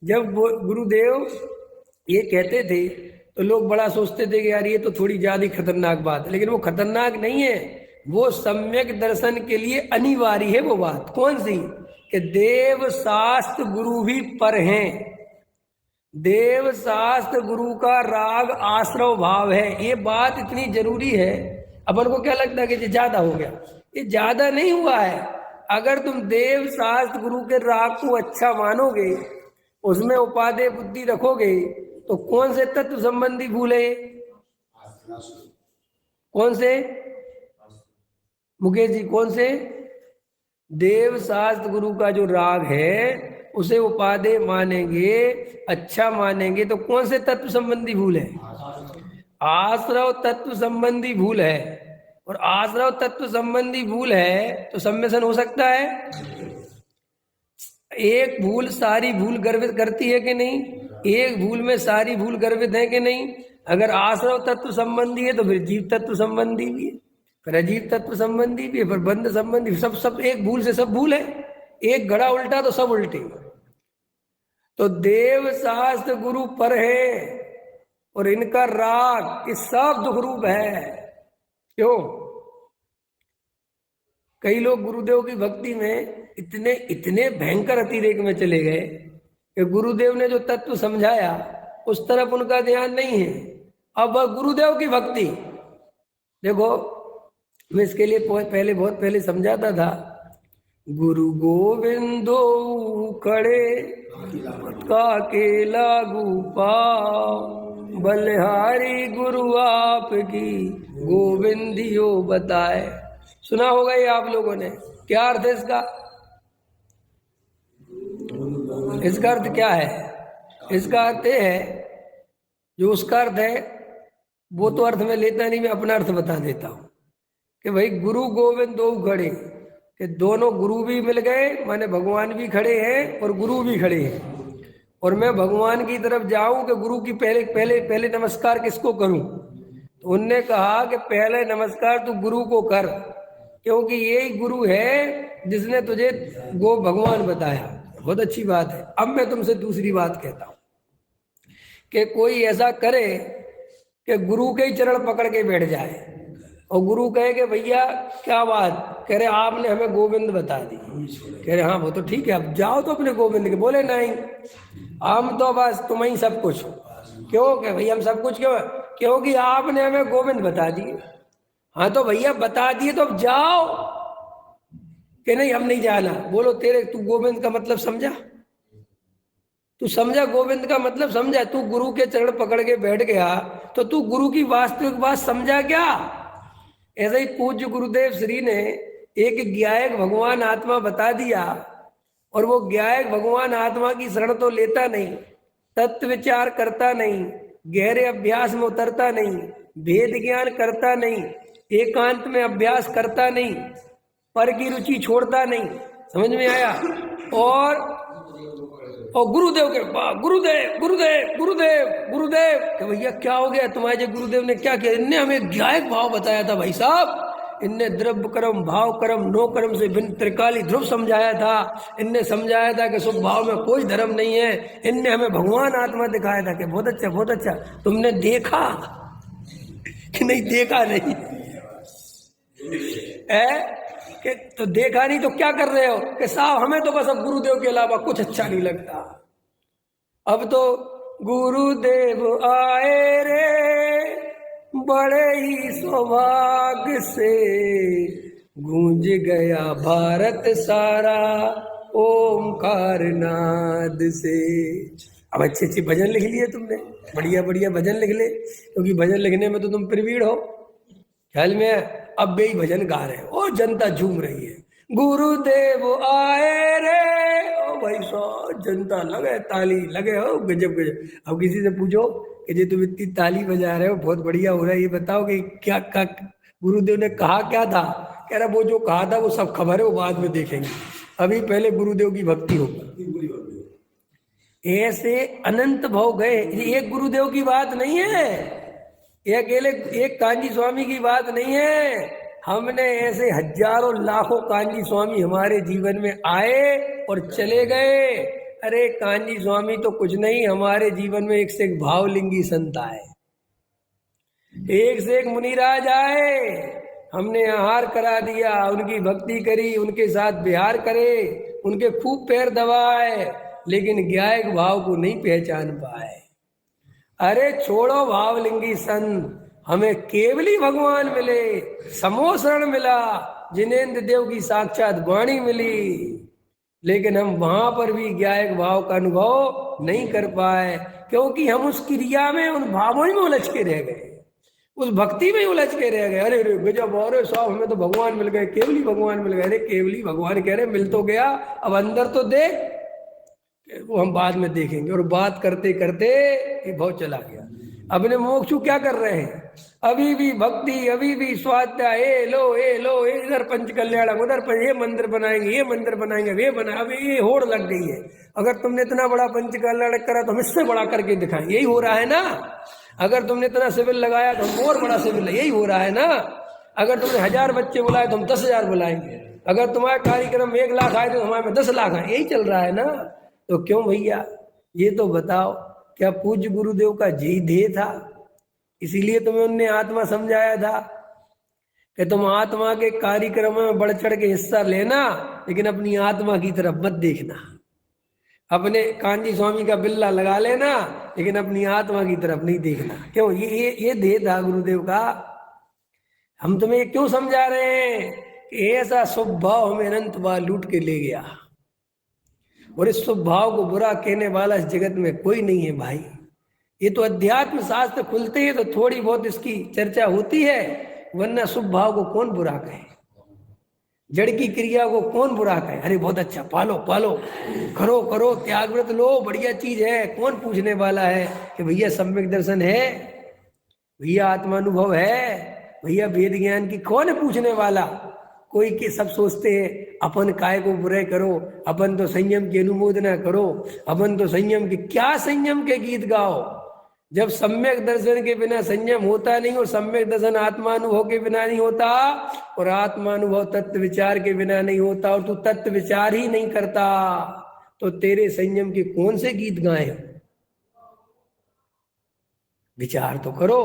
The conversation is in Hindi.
जब वो गुरुदेव ये कहते थे तो लोग बड़ा सोचते थे कि यार ये तो थोड़ी ज्यादा ही खतरनाक बात है, लेकिन वो खतरनाक नहीं है, वो सम्यक दर्शन के लिए अनिवार्य है। वो बात कौन सी? कि देव शास्त्र गुरु भी पर हैं। देव शास्त्र गुरु का राग आश्रव भाव है। ये बात इतनी जरूरी है। अपन को क्या लगता है कि ये ज्यादा हो गया? ये ज्यादा नहीं हुआ है। अगर तुम देव शास्त्र गुरु के राग को अच्छा मानोगे, उसमें उपादेय बुद्धि रखोगे, तो कौन से तत्व संबंधी भूले? कौन से मुकेश जी? कौन से? देव शास्त्र गुरु का जो राग है उसे उपादेय मानेंगे, अच्छा मानेंगे, तो कौन से तत्व संबंधी भूल है? आश्रव तत्व संबंधी भूल है। और आश्रव तत्व संबंधी भूल है तो सम्मेलन हो सकता है? एक भूल सारी भूल गर्वित करती है कि नहीं? एक भूल में सारी भूल गर्वित है कि नहीं? अगर आश्रव तत्व संबंधी है तो फिर जीव तत्व संबंधी भी है, फिर अजीव तत्व संबंधी भी है, फिर बंध संबंधी, सब सब एक भूल से सब भूल है। एक घड़ा उल्टा तो सब उल्टे। तो देव शास्त्र गुरु पर है और इनका राग इस सब दुख रूप है। क्यों? कई लोग गुरुदेव की भक्ति में इतने इतने भयंकर अतिरेक में चले गए कि गुरुदेव ने जो तत्व समझाया उस तरफ उनका ध्यान नहीं है। अब गुरुदेव की भक्ति देखो, मैं इसके लिए पहले बहुत पहले समझाता था। गुरु गोविंदो खड़े का के लागू पाओ, बलिहारी गुरु आपकी गोविंदियो बताए। सुना होगा ये आप लोगों ने। क्या अर्थ है इसका? इसका अर्थ क्या है? इसका अर्थ है, जो उसका अर्थ है वो तो अर्थ में लेता नहीं, मैं अपना अर्थ बता देता हूं कि भाई गुरु गोविंद दो खड़े, कि दोनों गुरु भी मिल गए, माने भगवान भी खड़े हैं और गुरु भी खड़े हैं। और मैं भगवान की तरफ जाऊं कि गुरु की पहले पहले पहले नमस्कार किसको करूं? तो उनने कहा कि पहले नमस्कार तू गुरु को कर, क्योंकि यही गुरु है जिसने तुझे गो भगवान बताया। बहुत अच्छी बात है। अब मैं तुमसे दूसरी बात कहता हूं कि कोई ऐसा करे कि गुरु के ही चरण पकड़ के बैठ जाए और गुरु कहे कि भैया क्या बात? कह रहे आपने हमें गोविंद बता दी। कह रहे हाँ वो तो ठीक है, अब जाओ तो अपने गोविंद के। बोले नहीं, हम तो बस तुम ही सब कुछ हो। क्यों? कि भैया हम सब कुछ क्यों? क्योंकि आपने हमें गोविंद बता दिए। हाँ तो भैया बता दिए तो अब जाओ। कि नहीं हम नहीं जाना। बोलो तेरे, तू गोविंद का मतलब समझा? तू समझा गोविंद का मतलब समझा? तू गुरु के चरण पकड़ के बैठ गया तो तू गुरु की वास्तविक बात समझा क्या? ऐसे ही पूज्य गुरुदेव श्री ने एक ज्ञायक भगवान आत्मा बता दिया और वो ज्ञायक भगवान आत्मा की शरण तो लेता नहीं, तत्व विचार करता नहीं, गहरे अभ्यास में उतरता नहीं, भेद ज्ञान करता नहीं, एकांत में अभ्यास करता नहीं, पर की रुचि छोड़ता नहीं। समझ में आया? और गुरुदेव के गुरुदेव गुरुदेव गुरुदेव गुरुदेव कि भैया क्या हो गया तुम्हारे? गुरुदेव ने क्या किया? इनने हमें ज्ञायक भाव बताया था भाई साहब। इनने द्रव्य कर्म भाव कर्म नो कर्म से भिन्न त्रिकाली ध्रुव समझाया था। इनने समझाया था कि शुभ भाव में कोई धर्म नहीं है। इनने हमें भगवान आत्मा दिखाया था कि बहुत अच्छा बहुत अच्छा। तुमने देखा कि नहीं? देखा नहीं है कि तो देखा नहीं तो क्या कर रहे हो? कि साहब हमें तो बस अब गुरुदेव के अलावा कुछ अच्छा नहीं लगता। अब तो गुरुदेव आए रे बड़े ही सौभाग्य से, गूंज गया भारत सारा ओमकार नाद से। अब अच्छे अच्छे भजन लिख लिए तुमने, बढ़िया बढ़िया भजन लिख ले, क्योंकि भजन लिखने में तो तुम प्रवीण हो। ख्याल में अब भी भजन गा रहे हो और जनता झूम रही है। गुरुदेव आए रे, ओ भाई साहब जनता लगे ताली लगे हो गजब गजब। अब किसी से पूछो कि जी तुम इतनी ताली बजा रहे हो बहुत बढ़िया हो रहा है, ये बताओ कि क्या गुरुदेव ने कहा क्या था? कह रहा वो जो कहा था वो सब खबर है, वो बाद में देखेंगे, अभी पहले गुरुदेव की भक्ति होगी। ऐसे अनंत भाव गए। ये एक गुरुदेव की बात नहीं है, ये अकेले एक कांजी स्वामी की बात नहीं है। हमने ऐसे हजारों लाखों कांजी स्वामी हमारे जीवन में आए और चले गए। अरे कान्जी स्वामी तो कुछ नहीं, हमारे जीवन में एक से एक भावलिंगी संत आए, एक से एक मुनिराज आए, हमने आहार करा दिया, उनकी भक्ति करी, उनके साथ विहार करे, उनके खूब पैर दबाए, लेकिन ज्ञायक भाव को नहीं पहचान पाए। अरे छोड़ो भावलिंगी संत, हमें केवली भगवान मिले, समोसरण मिला, जिनेन्द्र देव की साक्षात वाणी मिली, लेकिन हम वहां पर भी ज्ञायक भाव का अनुभव नहीं कर पाए, क्योंकि हम उस क्रिया में, उन भावों में उलझ के रह गए, उस भक्ति में उलझ के रह गए। अरे गजब, अरे साहब हमें तो भगवान मिल गए, केवली भगवान मिल गए। अरे केवली भगवान कह रहे मिल तो गया, अब अंदर तो देख, वो हम बाद में देखेंगे। और बात करते करते ये भाव चला गया। अपने मोक्षु क्या कर रहे हैं, अभी भी भक्ति, अभी भी स्वाध्याय, ए लो इधर पंच कल्याण, उधर ये मंदिर बनाएंगे, ये मंदिर बनाएंगे, वे बना, अभी ये होड़ लग गई है। अगर तुमने इतना बड़ा पंच कल्याण करा तो हम इससे बड़ा करके दिखाएं, यही हो रहा है ना। अगर तुमने इतना शिविर लगाया तो हम और बड़ा शिविर, यही हो रहा है ना। अगर तुमने 1000 बच्चे बुलाए तो हम 10,000 बुलाएंगे। अगर तुम्हारे कार्यक्रम 1 लाख आए तो हमारे में 10 लाख आए, यही चल रहा है ना। तो क्यों भैया, ये तो बताओ, क्या पूज्य गुरुदेव का यही ध्येय था? इसीलिए तुम्हें उनने आत्मा समझाया था कि तुम आत्मा के कार्यक्रम में बढ़ चढ़ के हिस्सा लेना, लेकिन अपनी आत्मा की तरफ मत देखना। अपने कांजी स्वामी का बिल्ला लगा लेना, लेकिन अपनी आत्मा की तरफ नहीं देखना। क्यों? ये ध्येय था गुरुदेव का। हम तुम्हें क्यों समझा रहे हैं कि ऐसा शुभ भाव हमें अनंत बार लूट के ले गया, और इस शुभ भाव को बुरा कहने वाला इस जगत में कोई नहीं है भाई। ये तो अध्यात्म शास्त्र खुलते हैं तो थोड़ी बहुत इसकी चर्चा होती है, वरना शुभ भाव को कौन बुरा कहे, जड़ की क्रिया को कौन बुरा कहे। अरे बहुत अच्छा, पालो करो, त्याग व्रत लो, बढ़िया चीज है। कौन पूछने वाला है कि भैया सम्यक दर्शन है, भैया आत्मानुभव है, भैया वेद ज्ञान की, कौन है पूछने वाला? कोई के सब सोचते हैं अपन काय को बुरे करो, अपन तो संयम की अनुमोदना करो, अपन तो संयम की, क्या संयम के गीत गाओ, जब सम्यक दर्शन के बिना संयम होता नहीं, और सम्यक दर्शन आत्मानुभव के बिना नहीं होता, और आत्मानुभव तत्व विचार के बिना नहीं होता, और तू तत्व विचार ही नहीं करता, तो तेरे संयम के कौन से गीत गाए? विचार तो करो।